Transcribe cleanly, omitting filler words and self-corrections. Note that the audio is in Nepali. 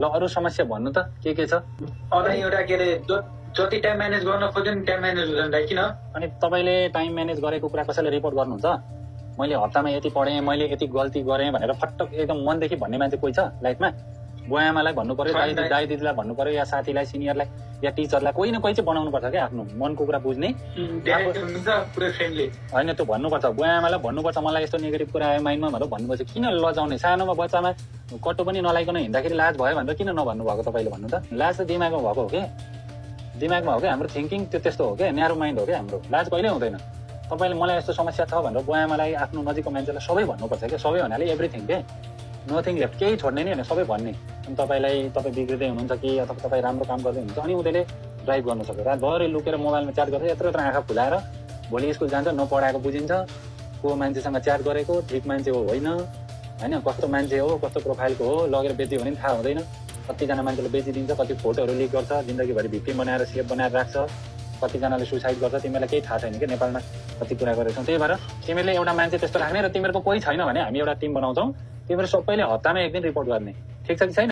ल अरू समस्या भन्नु त के छ? अझै एउटा के अरे जति टाइम म्यानेज गर्न खोज्यो नि टाइम म्यानेज हुँदैन दाइ। किन? अनि तपाईँले टाइम म्यानेज गरेको कुरा कसैले रिपोर्ट गर्नुहुन्छ? मैले हप्तामा यति पढेँ, मैले यति गल्ती गरेँ भनेर फटक एकदम मनदेखि भन्ने मान्छे कोही छ लाइफमा? बुवा आमालाई भन्नु पर्यो, दाइ दिदीलाई भन्नु पर्यो, या साथीलाई, सिनियरलाई, या टिचरलाई, कोही न कोही चाहिँ बनाउनु पर्छ क्या आफ्नो मनको कुरा बुझ्ने। होइन त्यो भन्नुपर्छ, बुवा आमालाई भन्नुपर्छ मलाई यस्तो नेगेटिभ कुरा आयो माइन्डमा भनेर भन्नुपर्छ। किन लजाउने? सानोमा बच्चामा कटो पनि नलाइकन हिँड्दाखेरि लाज भयो भनेर किन नभन्नु भएको तपाईँले? भन्नु त। लाज त दिमागमा भएको हो कि, दिमागमा हो क्या हाम्रो थिङ्किङ त्यस्तो हो क्या, न्यारो माइन्ड हो क्या हाम्रो। लाज कहिल्यै हुँदैन। तपाईँले मलाई यस्तो समस्या छ भनेर बुवा आमालाई, आफ्नो नजिकको मान्छेलाई सबै भन्नुपर्छ क्या। सबै भन्नाले एभ्रिथिङ के, नथिङ लेफ्ट, केही छोड्ने नि होइन, सबै भन्ने। अनि तपाईँ बिग्रिँदै हुनुहुन्छ कि अथवा तपाईँ राम्रो काम गर्दै हुनुहुन्छ अनि उनीहरूले ड्राइभ गर्नु सक्यो। रातभरि लुकेर मोबाइलमा च्याट गर्छ, यत्रो यत्रो आँखा फुलाएर भोलि स्कुल जान्छ, नपढाएको बुझिन्छ, को मान्छेसँग च्याट गरेको, ठिक मान्छे हो होइन, कस्तो मान्छे हो, कस्तो प्रोफाइलको हो, लगेर बेच्यो भने पनि थाहा हुँदैन। कतिजना मान्छेले बेचिदिन्छ, कति फोटोहरू लिक गर्छ, जिन्दगीभरि भिक्टिम बनाएर सेभ बनाएर राख्छ, कतिजनाले सुसाइड गर्छ। तिमीलाई केही थाहा छैन क्या नेपालमा कति कुरा गरेको छौँ। त्यही भएर तिमीले एउटा मान्छे त्यस्तो राख्ने र तिमीहरूको कोही छैन भने हामी एउटा टिम बनाउँछौँ, तिमीहरू सबैले हप्तामा एक दिन रिपोर्ट गर्ने, ठिक छ कि छैन?